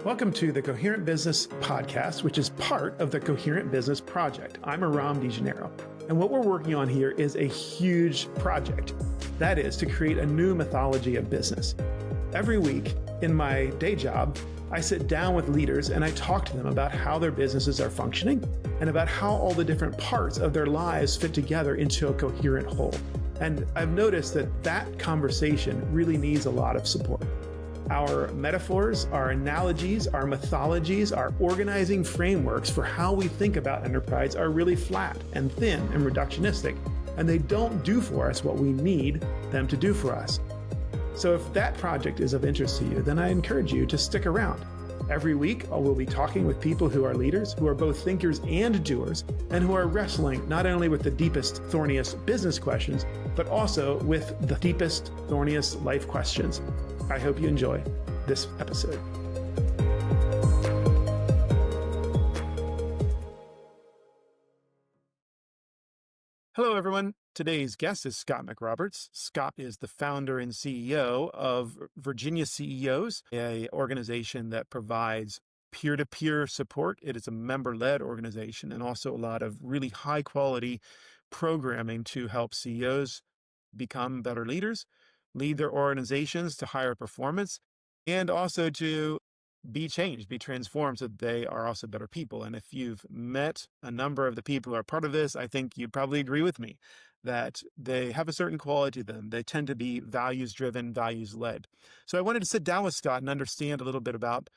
Welcome to the Coherent Business Podcast, which is part of the Coherent Business Project. I'm Aram, and what we're working on here is a huge project. That is to create a new mythology of business. Every week in my day job, I sit down with leaders and I talk to them about how their businesses are functioning and about how all the different parts of their lives fit together into a coherent whole. And I've noticed that conversation really needs a lot of support. Our metaphors, our analogies, our mythologies, our organizing frameworks for how we think about enterprise are really flat and thin and reductionistic, and they don't do for us what we need them to do for us. So if that project is of interest to you, then I encourage you to stick around. Every week, we'll be talking with people who are leaders, who are both thinkers and doers, and who are wrestling not only with the deepest, thorniest business questions, but also with the deepest, thorniest life questions. I hope you enjoy this episode. Hello, everyone. Today's guest is Scot Mcroberts. Scot is the founder and CEO of Virginia CEOs, an organization that provides peer-to-peer support. It is a member-led organization and also a lot of really high-quality programming to help CEOs become better leaders, lead their organizations to higher performance, and also to be changed, be transformed so that they are also better people. And if you've met a number of the people who are part of this, I think you'd probably agree with me that they have a certain quality to them. They tend to be values-driven, values-led. So I wanted to sit down with Scot and understand a little bit about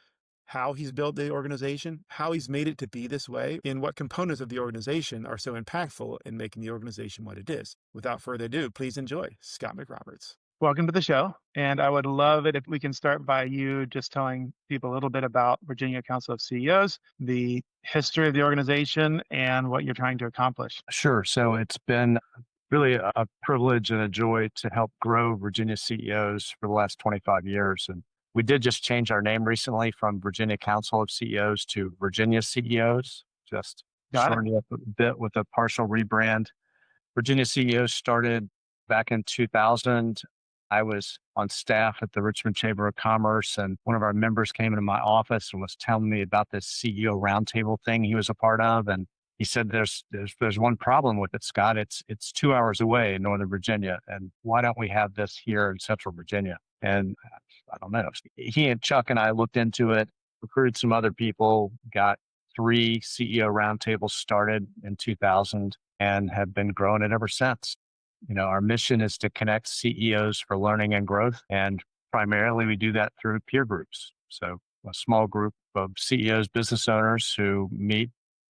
how he's built the organization, how he's made it to be this way, and what components of the organization are so impactful in making the organization what it is. Without further ado, please enjoy Scot Mcroberts. Welcome to the show. And I would love it if we can start by you just telling people a little bit about Virginia Council of CEOs, the history of the organization, and what you're trying to accomplish. Sure. So it's been really a privilege and a joy to help grow Virginia CEOs for the last 25 years. And we did just change our name recently from Virginia Council of CEOs to Virginia CEOs, just shortened it up a bit with a partial rebrand. Virginia CEOs started back in 2000. I was on staff at the Richmond Chamber of Commerce, and one of our members came into my office and was telling me about this CEO roundtable thing he was a part of. And he said, there's one problem with it, Scot. It's 2 hours away in Northern Virginia. And why don't we have this here in Central Virginia? And I don't know. He and Chuck and I looked into it, recruited some other people, got 3 CEO roundtables started in 2000 and have been growing it ever since. You know, our mission is to connect CEOs for learning and growth. And primarily we do that through peer groups. So a small group of CEOs, business owners who meet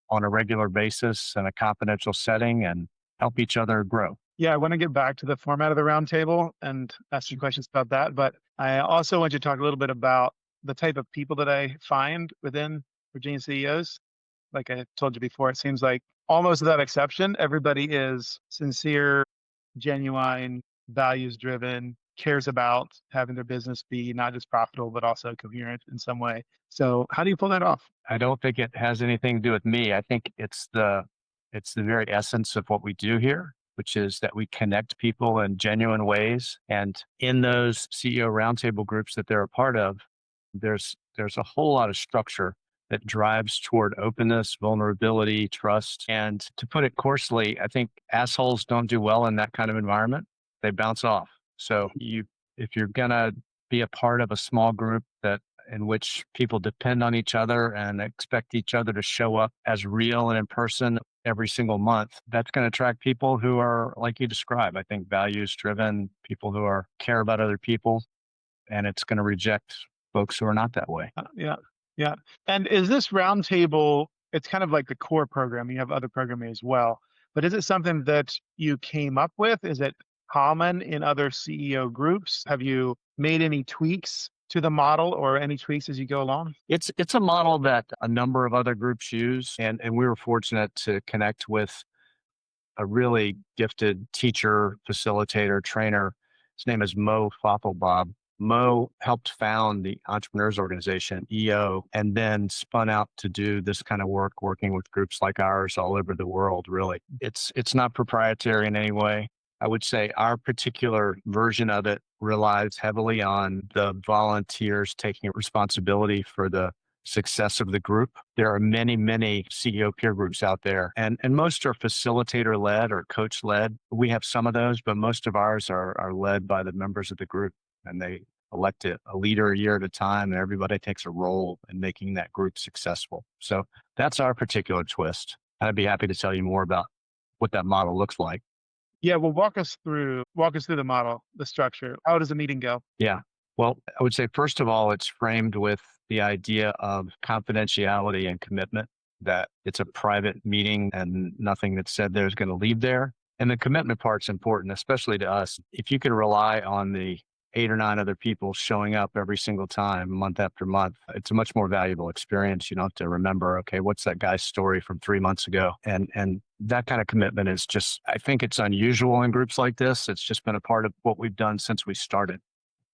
on a regular basis in a confidential setting and help each other grow. Yeah, I want to get back to the format of the roundtable and ask you questions about that. But I also want you to talk a little bit about the type of people that I find within Virginia CEOs. Like I told you before, it seems like almost without exception, everybody is sincere, genuine, values-driven, cares about having their business be not just profitable, but also coherent in some way. So how do you pull that off? I don't think it has anything to do with me. I think it's the very essence of what we do here, which is that we connect people in genuine ways. And in those CEO roundtable groups that they're a part of, there's a whole lot of structure that drives toward openness, vulnerability, trust. And to put it coarsely, I think assholes don't do well in that kind of environment. They bounce off. So if you're going to be a part of a small group in which people depend on each other and expect each other to show up as real and in person every single month, that's going to attract people who are, like you describe, I think values driven, people who care about other people, and it's going to reject folks who are not that way. Yeah. And is this roundtable, it's kind of like the core program. You have other programming as well. But is it something that you came up with? Is it common in other CEO groups? Have you made any tweaks to the model or any tweaks as you go along? It's a model that a number of other groups use. And we were fortunate to connect with a really gifted teacher, facilitator, trainer. His name is Mo Faffelbob. Mo helped found the Entrepreneurs Organization, EO, and then spun out to do this kind of work, working with groups like ours all over the world, really. It's not proprietary in any way. I would say our particular version of it relies heavily on the volunteers taking responsibility for the success of the group. There are many, many CEO peer groups out there, and most are facilitator led or coach led. We have some of those, but most of ours are led by the members of the group, and they elect a leader a year at a time, and everybody takes a role in making that group successful. So that's our particular twist. I'd be happy to tell you more about what that model looks like. Yeah, well, walk us through the model, the structure. How does the meeting go? Yeah. Well, I would say, first of all, it's framed with the idea of confidentiality and commitment, that it's a private meeting and nothing that's said there is going to leave there. And the commitment part's important, especially to us. If you can rely on the 8 or 9 other people showing up every single time, month after month, it's a much more valuable experience. You don't have to remember, okay, what's that guy's story from 3 months ago? And that kind of commitment is just, I think it's unusual in groups like this. It's just been a part of what we've done since we started.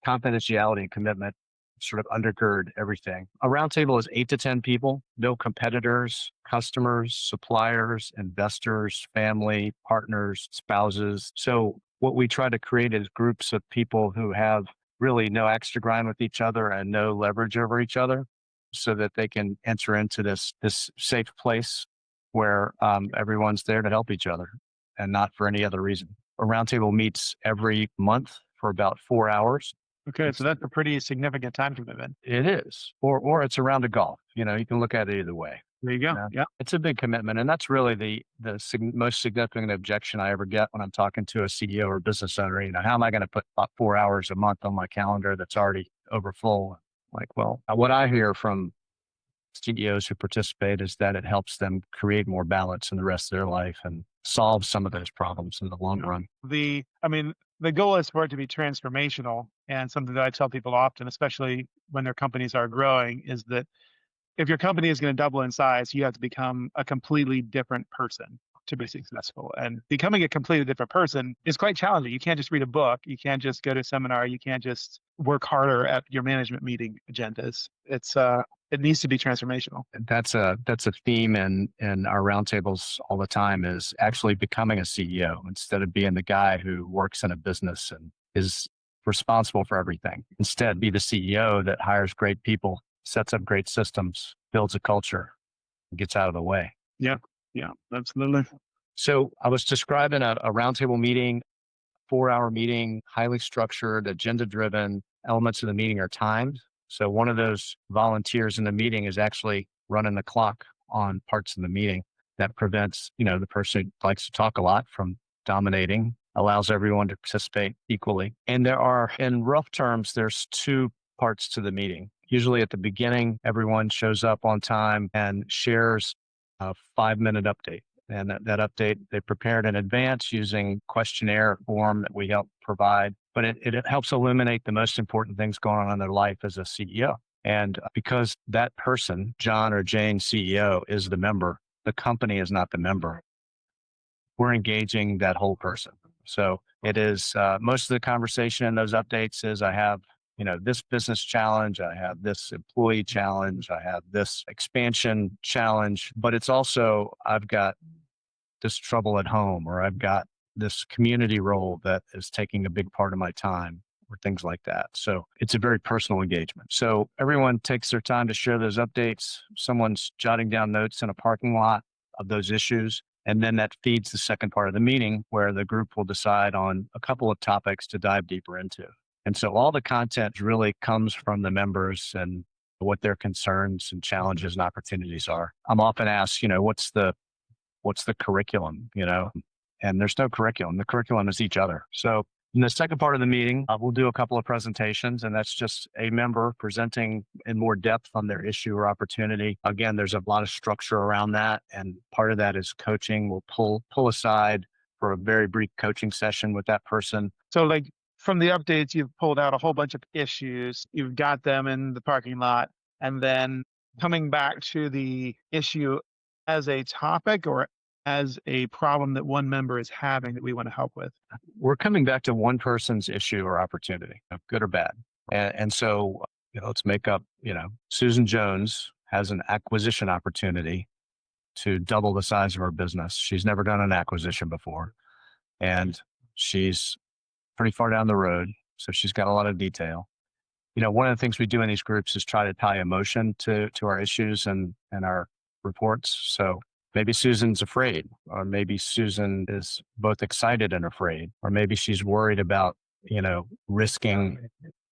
Confidentiality and commitment sort of undergird everything. A roundtable is 8 to 10 people, no competitors, customers, suppliers, investors, family, partners, spouses. So what we try to create is groups of people who have really no axe to grind with each other and no leverage over each other, so that they can enter into this safe place where everyone's there to help each other and not for any other reason. A roundtable meets every month for about 4 hours. Okay, so that's a pretty significant time commitment. It is, or it's a round of golf. You know, you can look at it either way. There you go. Yeah. It's a big commitment, and that's really the most significant objection I ever get when I'm talking to a CEO or business owner. You know, how am I going to put about 4 hours a month on my calendar that's already overfull? Like, well, what I hear from CEOs who participate is that it helps them create more balance in the rest of their life and solve some of those problems in the long run. The goal is for it to be transformational, and something that I tell people often, especially when their companies are growing, is that if your company is going to double in size, you have to become a completely different person to be successful. And becoming a completely different person is quite challenging. You can't just read a book. You can't just go to a seminar. You can't just work harder at your management meeting agendas. It needs to be transformational. That's a theme in our roundtables all the time, is actually becoming a CEO instead of being the guy who works in a business and is responsible for everything. Instead, be the CEO that hires great people, sets up great systems, builds a culture, and gets out of the way. Yeah, absolutely. So I was describing a roundtable meeting, 4 hour meeting, highly structured, agenda driven. Elements of the meeting are timed. So one of those volunteers in the meeting is actually running the clock on parts of the meeting. That prevents, the person who likes to talk a lot from dominating, allows everyone to participate equally. And in rough terms, there's 2 parts to the meeting. Usually at the beginning, everyone shows up on time and shares a 5-minute update. And that update, they prepared in advance using questionnaire form that we help provide. But it helps illuminate the most important things going on in their life as a CEO. And because that person, John or Jane CEO, is the member, the company is not the member. We're engaging that whole person. So it is most of the conversation in those updates is, I have this business challenge, I have this employee challenge, I have this expansion challenge, but it's also, I've got this trouble at home, or I've got this community role that is taking a big part of my time, or things like that. So it's a very personal engagement. So everyone takes their time to share those updates. Someone's jotting down notes in a parking lot of those issues. And then that feeds the second part of the meeting, where the group will decide on a couple of topics to dive deeper into. And so all the content really comes from the members and what their concerns and challenges and opportunities are. I'm often asked, what's the curriculum, and there's no curriculum. The curriculum is each other. So in the second part of the meeting, we'll do a couple of presentations, and that's just a member presenting in more depth on their issue or opportunity. Again, there's a lot of structure around that. And part of that is coaching. We'll pull aside for a very brief coaching session with that person. So from the updates, you've pulled out a whole bunch of issues. You've got them in the parking lot, and then coming back to the issue as a topic or as a problem that one member is having that we want to help with. We're coming back to one person's issue or opportunity, good or bad. And so, let's make up, Susan Jones has an acquisition opportunity to double the size of her business. She's never done an acquisition before, and she's pretty far down the road. So she's got a lot of detail. One of the things we do in these groups is try to tie emotion to our issues and our reports. So maybe Susan's afraid, or maybe Susan is both excited and afraid, or maybe she's worried about, risking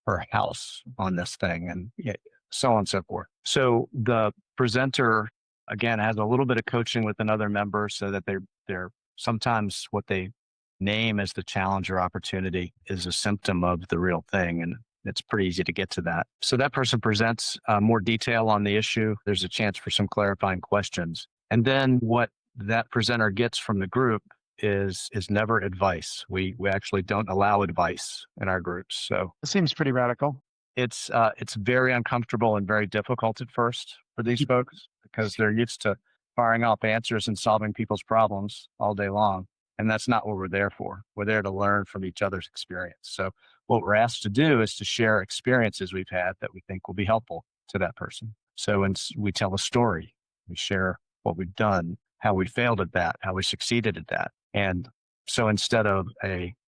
her house on this thing, and so on and so forth. So the presenter, again, has a little bit of coaching with another member so that they're sometimes what they name as the challenge or opportunity is a symptom of the real thing. And it's pretty easy to get to that. So that person presents more detail on the issue. There's a chance for some clarifying questions. And then what that presenter gets from the group is never advice. We actually don't allow advice in our groups. So It seems pretty radical. it's very uncomfortable and very difficult at first for these folks because they're used to firing off answers and solving people's problems all day long. And that's not what we're there for. We're there to learn from each other's experience. So what we're asked to do is to share experiences we've had that we think will be helpful to that person. So we tell a story, we share what we've done, how we failed at that, how we succeeded at that. And so instead of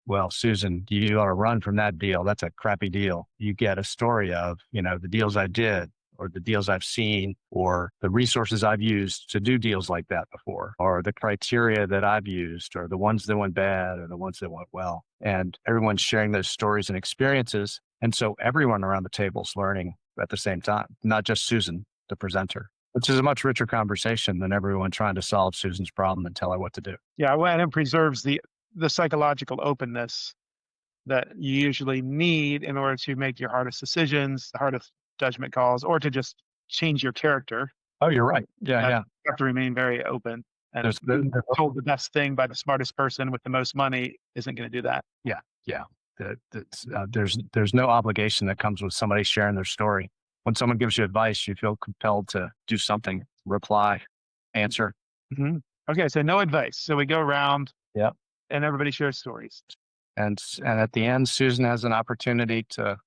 well, Susan, you ought to run from that deal. That's a crappy deal. You get a story of, the deals I did, or the deals I've seen, or the resources I've used to do deals like that before, or the criteria that I've used, or the ones that went bad, or the ones that went well. And everyone's sharing those stories and experiences. And so everyone around the table is learning at the same time, not just Susan, the presenter, which is a much richer conversation than everyone trying to solve Susan's problem and tell her what to do. Yeah, well, and it preserves the psychological openness that you usually need in order to make your hardest decisions, the hardest judgment calls, or to just change your character. Oh, you're right. Yeah. You have to remain very open. And being told the best thing by the smartest person with the most money isn't going to do that. Yeah. There's no obligation that comes with somebody sharing their story. When someone gives you advice, you feel compelled to do something, reply, answer. Mm-hmm. Okay, so no advice. So we go around. Yeah. And everybody shares stories. And at the end, Susan has an opportunity to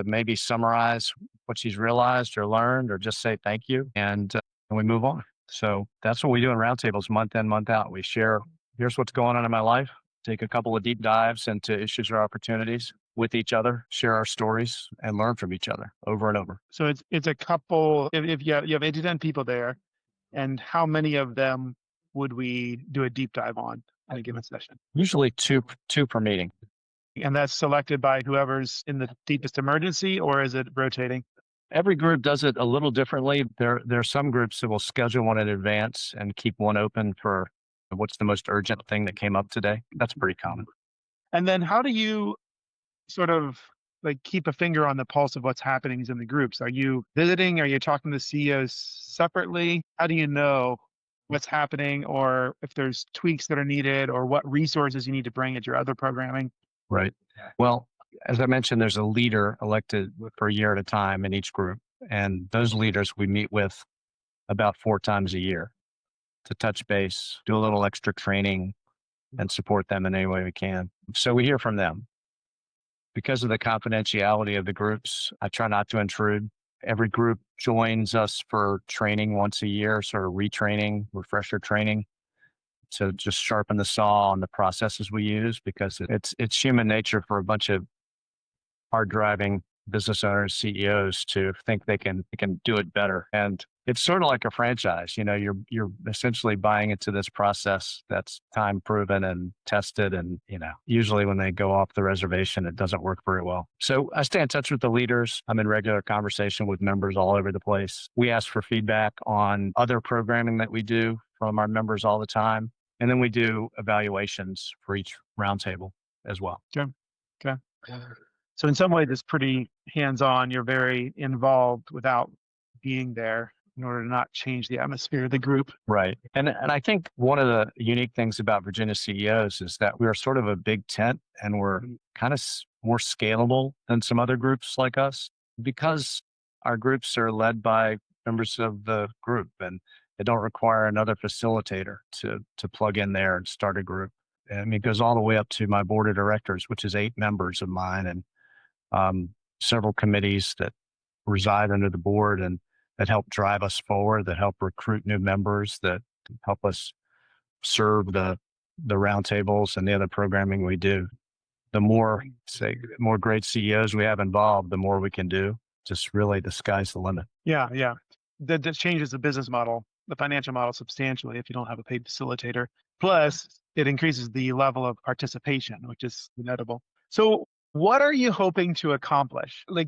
maybe summarize what she's realized or learned, or just say thank you, and we move on. So that's what we do in Roundtables, month in, month out. We share, here's what's going on in my life, take a couple of deep dives into issues or opportunities with each other, share our stories, and learn from each other over and over. So it's a couple, if you have 8 to 10 people there, and how many of them would we do a deep dive on in a given session? Usually two per meeting. And that's selected by whoever's in the deepest emergency, or is it rotating? Every group does it a little differently. There are some groups that will schedule one in advance and keep one open for what's the most urgent thing that came up today. That's pretty common. And then how do you sort of keep a finger on the pulse of what's happening in the groups? Are you visiting? Are you talking to CEOs separately? How do you know what's happening, or if there's tweaks that are needed, or what resources you need to bring at your other programming? Right. Well, as I mentioned, there's a leader elected for a year at a time in each group. And those leaders we meet with about 4 times a year to touch base, do a little extra training, and support them in any way we can. So we hear from them. Because of the confidentiality of the groups, I try not to intrude. Every group joins us for training once a year, sort of retraining, refresher training, to just sharpen the saw on the processes we use, because it's human nature for a bunch of hard driving business owners, CEOs, to think they can do it better. And it's sort of like a franchise. You're essentially buying into this process that's time proven and tested. And, usually when they go off the reservation, it doesn't work very well. So I stay in touch with the leaders. I'm in regular conversation with members all over the place. We ask for feedback on other programming that we do from our members all the time. And then we do evaluations for each roundtable as well. Okay. So in some ways, it's pretty hands-on. You're very involved without being there in order to not change the atmosphere of the group. Right. And I think one of the unique things about Virginia CEOs is that we are sort of a big tent, and we're kind of more scalable than some other groups like us, because our groups are led by members of the group, and they don't require another facilitator to plug in there and start a group. And it goes all the way up to my board of directors, which is 8 members of mine, and several committees that reside under the board and that help drive us forward, that help recruit new members, that help us serve the roundtables and the other programming we do. the more great CEOs we have involved, the more we can do. Just really the sky's the limit. Yeah, yeah. That changes the business model, the financial model substantially if you don't have a paid facilitator. Plus, it increases the level of participation, which is notable. So, what are you hoping to accomplish? Like,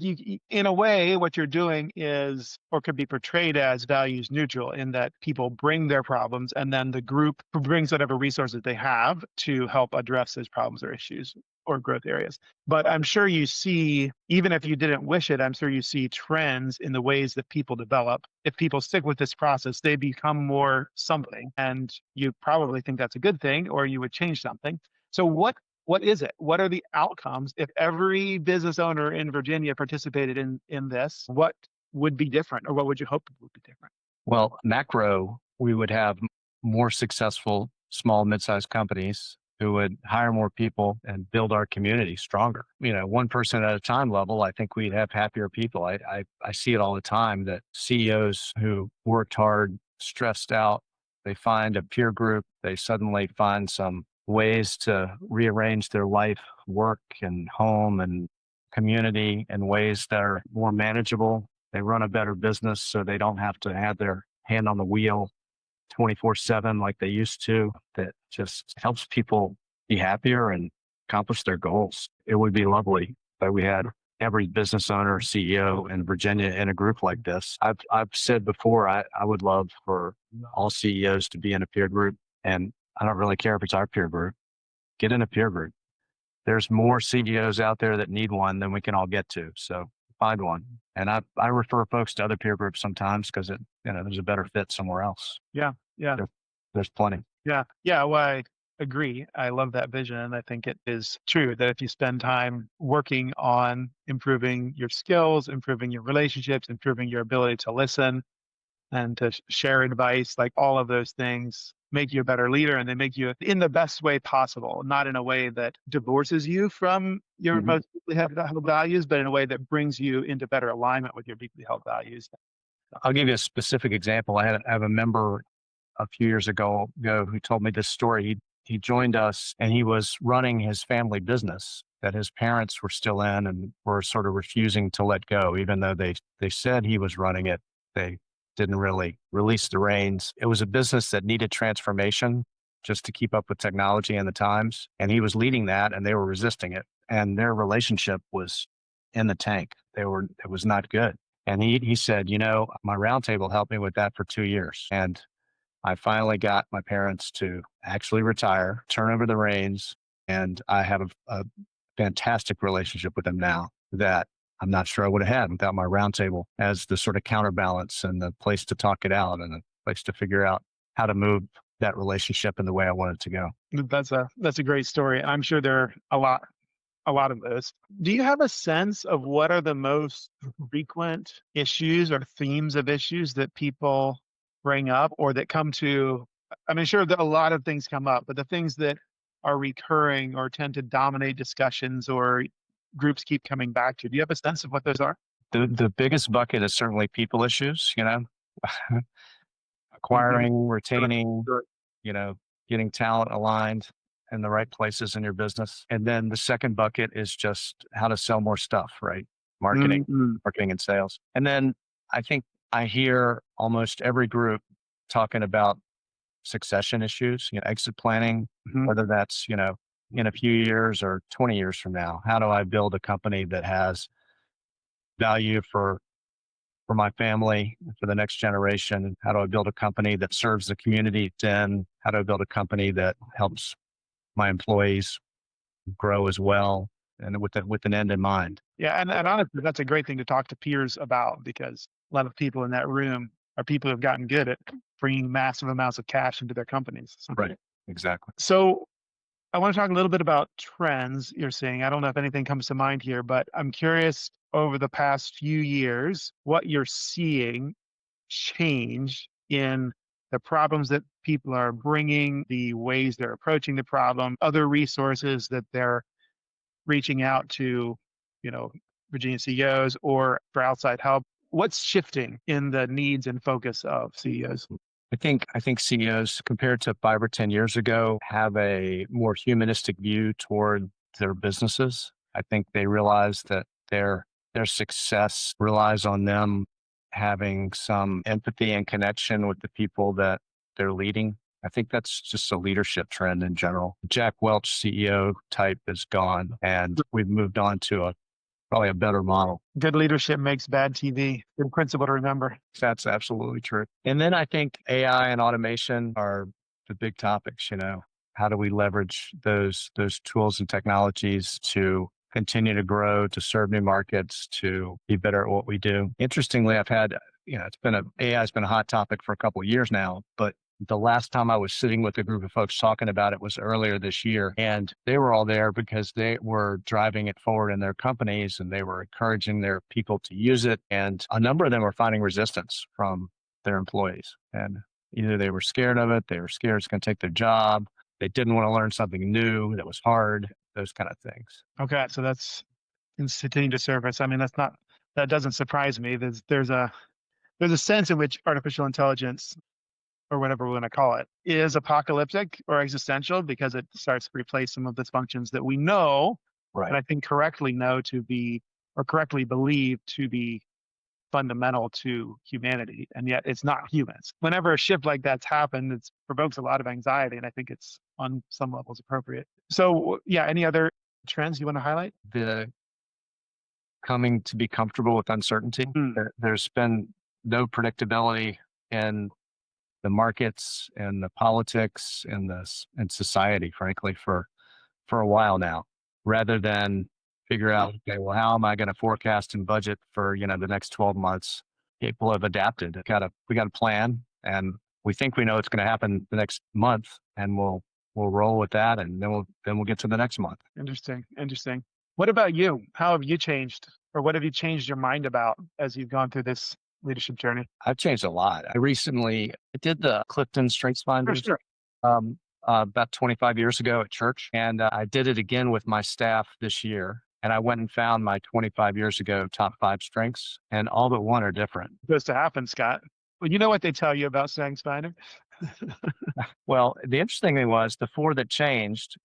in a way, what you're doing is, or could be portrayed as values neutral, in that people bring their problems and then the group brings whatever resources they have to help address those problems or issues or growth areas. But I'm sure you see, even if you didn't wish it, I'm sure you see trends in the ways that people develop. If people stick with this process, they become more something. And you probably think that's a good thing, or you would change something. So what is it? What are the outcomes if every business owner in Virginia participated in this? What would be different, or what would you hope would be different? Well, macro, we would have more successful small, mid-sized companies who would hire more people and build our community stronger. One person at a time level, I think we'd have happier people. I see it all the time that CEOs who worked hard, stressed out, they find a peer group, they suddenly find some ways to rearrange their life, work and home and community in ways that are more manageable. They run a better business so they don't have to have their hand on the wheel 24/7 like they used to. That just helps people be happier and accomplish their goals. It would be lovely that we had every business owner, CEO in Virginia in a group like this. I've said before, I would love for all CEOs to be in a peer group, and I don't really care if it's our peer group. Get in a peer group. There's more CEOs out there that need one than we can all get to. So find one. And I refer folks to other peer groups sometimes because there's a better fit somewhere else. Yeah, yeah. There's plenty. Yeah. Yeah. Well, I agree. I love that vision. And I think it is true that if you spend time working on improving your skills, improving your relationships, improving your ability to listen and to share advice, like all of those things make you a better leader, and they make you in the best way possible, not in a way that divorces you from your most deeply held values, but in a way that brings you into better alignment with your deeply held values. I'll give you a specific example. I have a member a few years ago who told me this story. He joined us and he was running his family business that his parents were still in and were sort of refusing to let go, even though they said he was running it. They didn't really release the reins. It was a business that needed transformation just to keep up with technology and the times. And he was leading that and they were resisting it. And their relationship was in the tank. It was not good. And he said, my roundtable helped me with that for 2 years. And I finally got my parents to actually retire, turn over the reins. And I have a fantastic relationship with them now that I'm not sure I would have had without my roundtable as the sort of counterbalance and the place to talk it out and a place to figure out how to move that relationship in the way I want it to go. That's a great story. I'm sure there are a lot of those. Do you have a sense of what are the most frequent issues or themes of issues that people bring up or that come to? I mean, sure that a lot of things come up, but the things that are recurring or tend to dominate discussions or groups keep coming back to, do you have a sense of what those are? The biggest bucket is certainly people issues, acquiring, retaining, Sure. getting talent aligned in the right places in your business. And then the second bucket is just how to sell more stuff, right? Marketing, marketing and sales. And then I think I hear almost every group talking about succession issues, exit planning, whether that's, in a few years or 20 years from now. How do I build a company that has value for my family, for the next generation? How do I build a company that serves the community it's in? How do I build a company that helps my employees grow as well, and with an end in mind? Yeah, and honestly, that's a great thing to talk to peers about, because a lot of people in that room are people who have gotten good at bringing massive amounts of cash into their companies. Right. Exactly. So I want to talk a little bit about trends you're seeing. I don't know if anything comes to mind here, but I'm curious over the past few years, what you're seeing change in the problems that people are bringing, the ways they're approaching the problem, other resources that they're reaching out to, Virginia CEOs or for outside help. What's shifting in the needs and focus of CEOs? I think CEOs, compared to 5 or 10 years ago, have a more humanistic view toward their businesses. I think they realize that their success relies on them having some empathy and connection with the people that they're leading. I think that's just a leadership trend in general. Jack Welch CEO type is gone, and we've moved on to probably a better model. Good leadership makes bad TV. Good principle to remember. That's absolutely true. And then I think AI and automation are the big topics. How do we leverage those tools and technologies to continue to grow, to serve new markets, to be better at what we do? Interestingly, I've had, AI has been a hot topic for a couple of years now, but the last time I was sitting with a group of folks talking about it was earlier this year. And they were all there because they were driving it forward in their companies and they were encouraging their people to use it. And a number of them were finding resistance from their employees. And either they were scared of it, they were scared it's going to take their job, they didn't want to learn something new that was hard, those kind of things. Okay. So that's continuing to surface. I mean, that doesn't surprise me. There's a sense in which artificial intelligence, or whatever we're going to call it, is apocalyptic or existential because it starts to replace some of the functions that we know, Right. and I think correctly know to be, or correctly believe to be, fundamental to humanity. And yet it's not humans. Whenever a shift like that's happened, it provokes a lot of anxiety, and I think it's on some levels appropriate. So yeah, any other trends you want to highlight? The coming to be comfortable with uncertainty. There's been no predictability in the markets and the politics and society, frankly, for a while now, rather than figure out, okay, well, how am I going to forecast and budget for, the next 12 months? People have adapted. We got a plan, and we think we know it's going to happen the next month, and we'll roll with that, and then we'll get to the next month. Interesting. What about you? How have you changed, or what have you changed your mind about as you've gone through this leadership journey? I've changed a lot. I did the Clifton Strengths Finders. Sure. About 25 years ago at church. And I did it again with my staff this year. And I went and found my 25 years ago top 5 strengths, and all but one are different. It's supposed to happen, Scott. Well, you know what they tell you about StrengthsFinder? Well, the interesting thing was the 4 that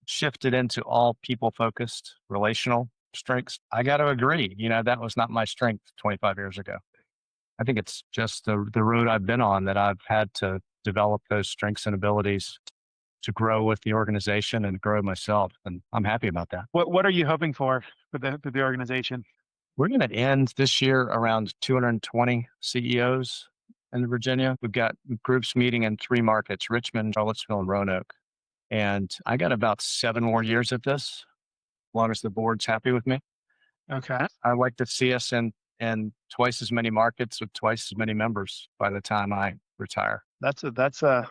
shifted into all people-focused relational strengths. I got to agree, that was not my strength 25 years ago. I think it's just the road I've been on that I've had to develop those strengths and abilities to grow with the organization and grow myself. And I'm happy about that. What are you hoping for the organization? We're going to end this year around 220 CEOs in Virginia. We've got groups meeting in 3 markets: Richmond, Charlottesville, and Roanoke. And I got about 7 more years at this, as long as the board's happy with me. Okay. I'd like to see us in twice as many markets with twice as many members by the time I retire. That's a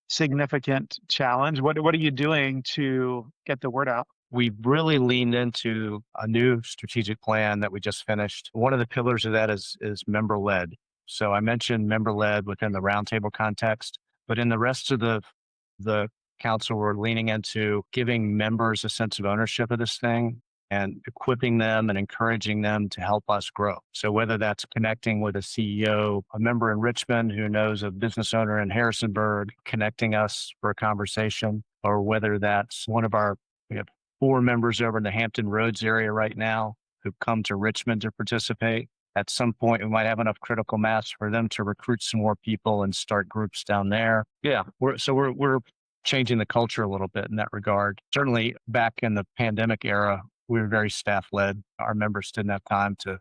significant challenge. What are you doing to get the word out? We've really leaned into a new strategic plan that we just finished. One of the pillars of that is member-led. So I mentioned member-led within the roundtable context, but in the rest of the council, we're leaning into giving members a sense of ownership of this thing and equipping them and encouraging them to help us grow. So whether that's connecting with a CEO, a member in Richmond who knows a business owner in Harrisonburg, connecting us for a conversation, or whether that's we have 4 members over in the Hampton Roads area right now who've come to Richmond to participate. At some point, we might have enough critical mass for them to recruit some more people and start groups down there. Yeah, we're changing the culture a little bit in that regard. Certainly back in the pandemic era, we were very staff-led. Our members didn't have time to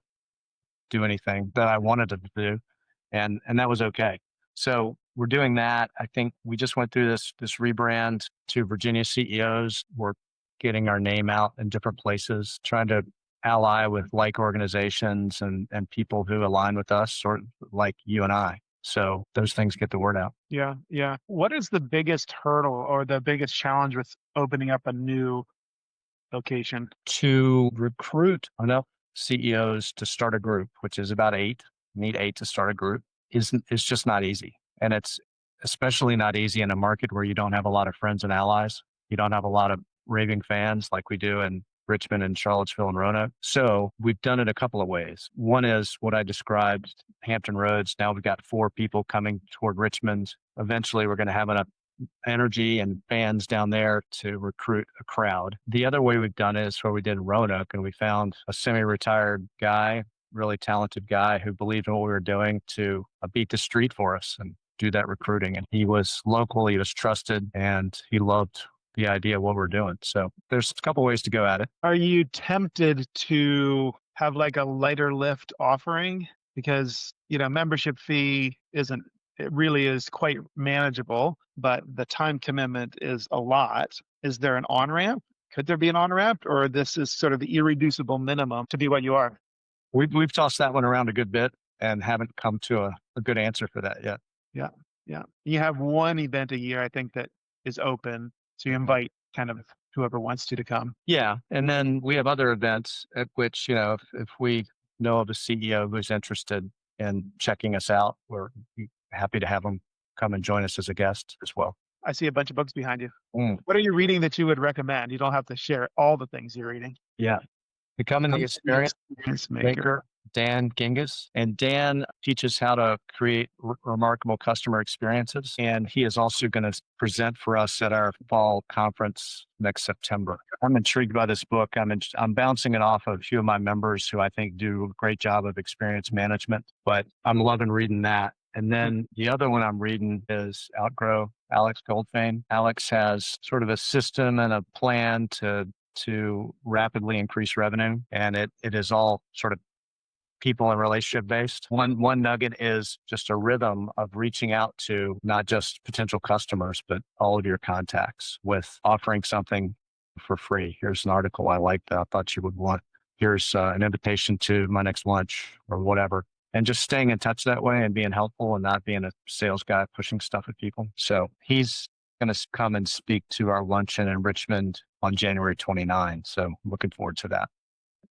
do anything that I wanted them to do, and that was okay. So we're doing that. I think we just went through this rebrand to Virginia CEOs. We're getting our name out in different places, trying to ally with like organizations and people who align with us, sort of like you and I. So those things get the word out. Yeah. What is the biggest hurdle or the biggest challenge with opening up a new location? To recruit enough CEOs to start a group, which is about 8, need 8 to start a group, is just not easy. And it's especially not easy in a market where you don't have a lot of friends and allies. You don't have a lot of raving fans like we do in Richmond and Charlottesville and Roanoke. So we've done it a couple of ways. One is what I described, Hampton Roads. Now we've got 4 people coming toward Richmond. Eventually we're going to have enough energy and fans down there to recruit a crowd. The other way we've done it is where we did in Roanoke, and we found a semi-retired guy, really talented guy who believed in what we were doing to beat the street for us and do that recruiting. And he was local, he was trusted, and he loved the idea of what we're doing. So there's a couple ways to go at it. Are you tempted to have like a lighter lift offering? Because, membership fee it really is quite manageable, but the time commitment is a lot. Is there an on-ramp? Could there be an on-ramp, or this is sort of the irreducible minimum to be what you are? We've tossed that one around a good bit and haven't come to a good answer for that yet. Yeah. Yeah. You have one event a year, I think, that is open. So you invite kind of whoever wants to come. Yeah. And then we have other events at which, if we know of a CEO who's interested in checking us out, we're happy to have them come and join us as a guest as well. I see a bunch of books behind you. What are you reading that you would recommend? You don't have to share all the things you're reading. Yeah. Becoming the Experience Maker, Dan Gingiss. And Dan teaches how to create remarkable customer experiences. And he is also going to present for us at our fall conference next September. I'm intrigued by this book. I'm bouncing it off of a few of my members who I think do a great job of experience management, but I'm loving reading that. And then the other one I'm reading is Outgrow, Alex Goldfein. Alex has sort of a system and a plan to rapidly increase revenue. And it is all sort of people and relationship based. One nugget is just a rhythm of reaching out to not just potential customers, but all of your contacts with offering something for free. Here's an article I liked that I thought you would want. Here's an invitation to my next lunch or whatever. And just staying in touch that way and being helpful and not being a sales guy pushing stuff at people. So he's going to come and speak to our luncheon in Richmond on January 29. So looking forward to that.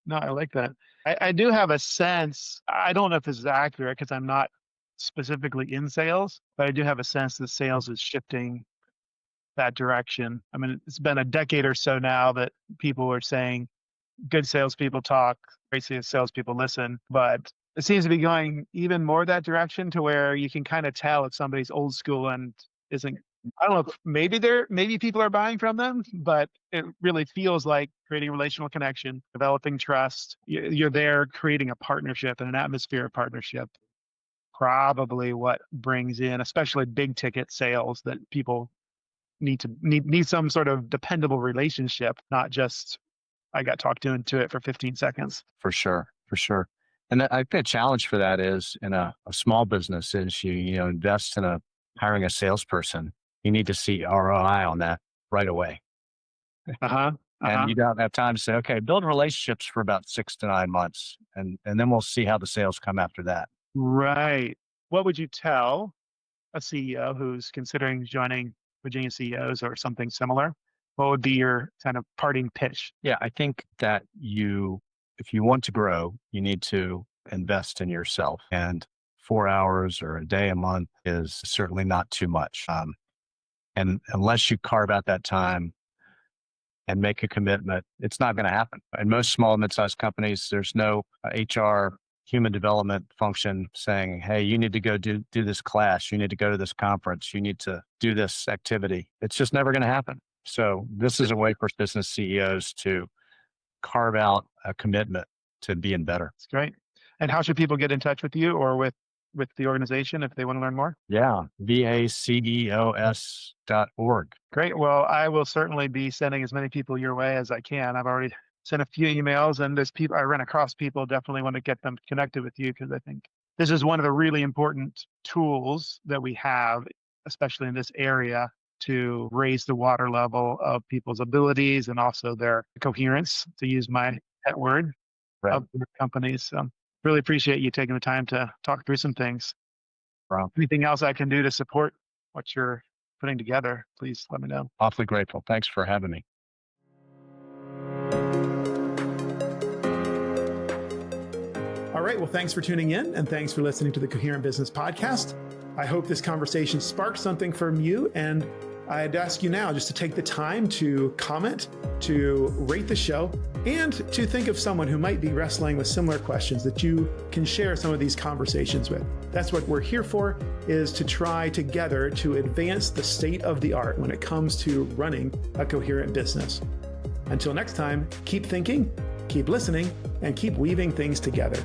No, I like that. I do have a sense, I don't know if this is accurate because I'm not specifically in sales, but I do have a sense that sales is shifting that direction. I mean, it's been a decade or so now that people are saying good salespeople talk, great salespeople listen, but it seems to be going even more that direction to where you can kind of tell if somebody's old school and isn't. I don't know if maybe people are buying from them, but it really feels like creating a relational connection, developing trust. You're there creating a partnership and an atmosphere of partnership. Probably what brings in, especially big ticket sales, that people need some sort of dependable relationship, not just I got talked into it for 15 seconds. For sure. And I think the challenge for that is in a small business is you invest in hiring a salesperson. You need to see ROI on that right away. And you don't have time to say, okay, build relationships for about 6 to 9 months. And then we'll see how the sales come after that. Right. What would you tell a CEO who's considering joining Virginia CEOs or something similar? What would be your kind of parting pitch? Yeah, I think that if you want to grow, you need to invest in yourself. And 4 hours or a day a month is certainly not too much. And unless you carve out that time and make a commitment, it's not going to happen. In most small and mid-sized companies, there's no HR human development function saying, hey, you need to go do this class. You need to go to this conference. You need to do this activity. It's just never going to happen. So this is a way for business CEOs to carve out a commitment to being better. That's great. And how should people get in touch with you or with the organization if they want to learn more? Yeah, VACEOS.org. Great. Well, I will certainly be sending as many people your way as I can. I've already sent a few emails, and there's people I run across people definitely want to get them connected with you because I think this is one of the really important tools that we have, especially in this area, to raise the water level of people's abilities and also their coherence, to use my pet word, of their companies. So really appreciate you taking the time to talk through some things. Anything else I can do to support what you're putting together, please let me know. Awfully grateful. Thanks for having me. All right. Well, thanks for tuning in and thanks for listening to the Coherent Business Podcast. I hope this conversation sparked something from you, and I'd ask you now just to take the time to comment, to rate the show, and to think of someone who might be wrestling with similar questions that you can share some of these conversations with. That's what we're here for, is to try together to advance the state of the art when it comes to running a coherent business. Until next time, keep thinking, keep listening, and keep weaving things together.